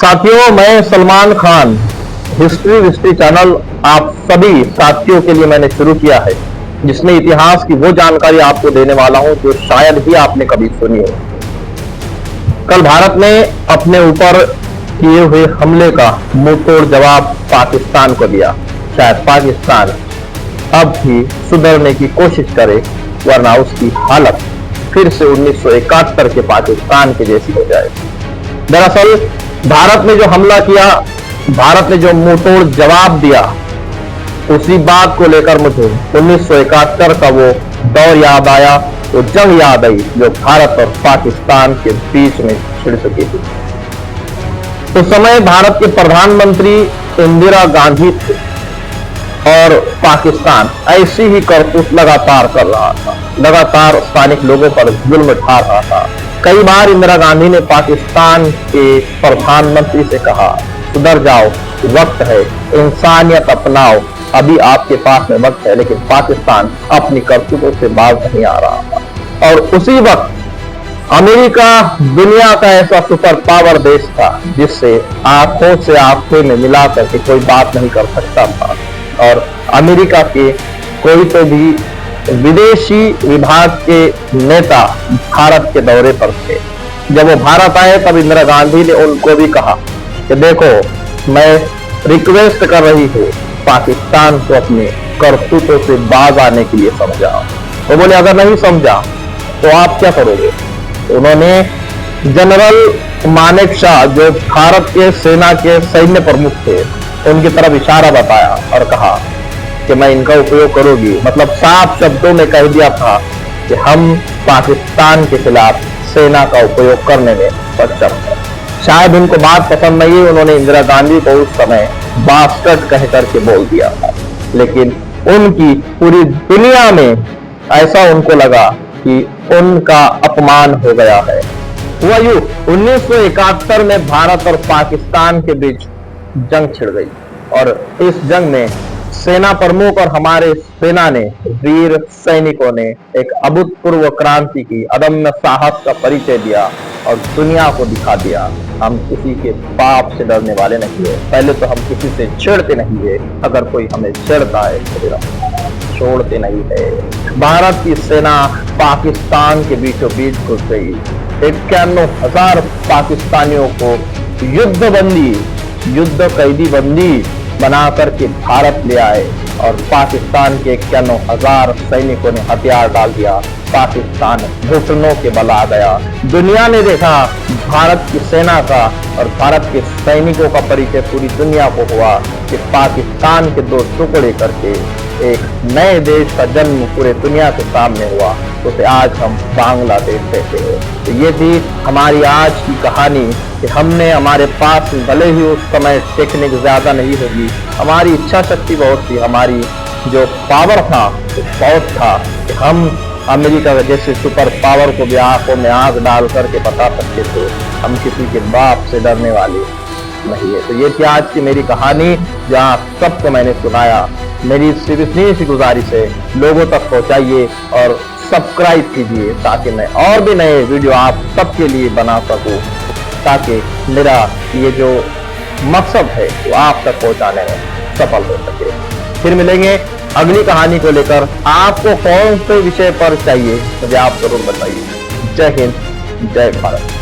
साथियों, मैं Salman Khan history channel आप सभी साथियों के लिए मैंने शुरू किया है, जिसमें इतिहास की वो जानकारी आपको देने वाला हूं जो शायद ही आपने कभी सुनी हो। कल भारत ने अपने ऊपर किए हुए हमले का मुंहतोड़ जवाब पाकिस्तान को दिया। शायद पाकिस्तान अब भी सुधरने की कोशिश करे, वरना उसकी हालत फिर से 1971 के पाकिस्तान के जैसी हो जाए। दरअसल भारत ने जो हमला किया, भारत ने जो मुंहतोड़ जवाब दिया, उसी बात को लेकर मुझे 1971 का वो दौर याद आया, वो जंग याद आई जो भारत और पाकिस्तान के बीच में छिड़ चुकी थी। उस समय भारत के प्रधानमंत्री इंदिरा गांधी थे और पाकिस्तान ऐसी ही करतूत लगातार कर रहा था, लगातार स्थानिक लोगों पर जुल्म ढा रहा था। कई बार इंदिरा गांधी ने पाकिस्तान के प्रधानमंत्री से कहा, सुधर जाओ, वक्त है, इंसानियत अपनाओ, अभी आपके पास में वक्त है। लेकिन पाकिस्तान अपनी करतूतों से बाज नहीं आ रहा था। और उसी वक्त अमेरिका दुनिया का ऐसा सुपर पावर देश था जिससे आंखों से आंखें में मिला करके कोई बात नहीं कर सकता था। और अमेरिका के कोई तो भी विदेशी विभाग के नेता भारत के दौरे पर थे। जब वो भारत आए तब इंदिरा गांधी ने उनको भी कहा कि देखो, मैं रिक्वेस्ट कर रही हूँ, पाकिस्तान को अपने करतूतों से बाज आने के लिए समझाओ। वो बोले, अगर नहीं समझा तो आप क्या करोगे? उन्होंने जनरल मानेकशॉ, जो भारत के सेना के सैन्य प्रमुख थे, उनकी तरफ इशारा बताया और कहा कि मैं इनका उपयोग करूंगी। मतलब साफ शब्दों में कह दिया था कि हम पाकिस्तान के खिलाफ सेना का उपयोग करने में सक्षम हैं। शायद उनको बात पसंद नहीं, उन्होंने इंदिरा गांधी को उस समय बास्टर्ड कह करके बोल दिया था। लेकिन उनकी पूरी दुनिया में ऐसा उनको लगा कि उनका अपमान हो गया है। हुआ यूं, 1971 में भारत और पाकिस्तान के बीच जंग छिड़ गई और इस जंग में सेना प्रमुख और हमारे सेना ने, वीर सैनिकों ने एक अभूतपूर्व क्रांति की, अदम्य साहस का परिचय दिया और दुनिया को दिखा दिया हम किसी के पाप से डरने वाले नहीं है। पहले तो हम किसी से छेड़ते नहीं है, अगर कोई हमें छेड़ता है तो छोड़ते नहीं है। भारत की सेना पाकिस्तान के बीचों बीच घुस गई। 91,000 पाकिस्तानियों को युद्ध कैदी बंदी बना करके भारत ले आए और पाकिस्तान के 91,000 सैनिकों ने हथियार डाल दिया। पाकिस्तान घुटनों के बल आ गया। दुनिया ने देखा भारत की सेना का और भारत के सैनिकों का परिचय पूरी दुनिया को हुआ कि पाकिस्तान के दो टुकड़े करके एक नए देश का जन्म पूरे दुनिया के सामने हुआ। उसे आज हम बांग्लादेश कहते हैं। तो ये थी हमारी आज की कहानी कि हमने, हमारे पास भले ही उस समय टेक्निक ज्यादा नहीं होगी, हमारी इच्छा शक्ति बहुत थी, हमारी जो पावर था बहुत था कि हम अमेरिका जैसे सुपर पावर को भी आंखों में आंख डाल करके बता सकते थे हम किसी के बाप से डरने वाले नहीं है। तो ये थी आज की मेरी कहानी, जहाँ सबको मैंने सुनाया। मेरी सिर्फ इतनी सी गुजारिश है, लोगों तक पहुंचाइए और सब्सक्राइब कीजिए ताकि मैं और भी नए वीडियो आप सबके लिए बना सकूं, ताकि मेरा ये जो मकसद है वो आप तक पहुंचाने में सफल हो सके। फिर मिलेंगे अगली कहानी को लेकर। आपको कौन से विषय पर चाहिए मुझे आप जरूर बताइए। जय हिंद, जय भारत।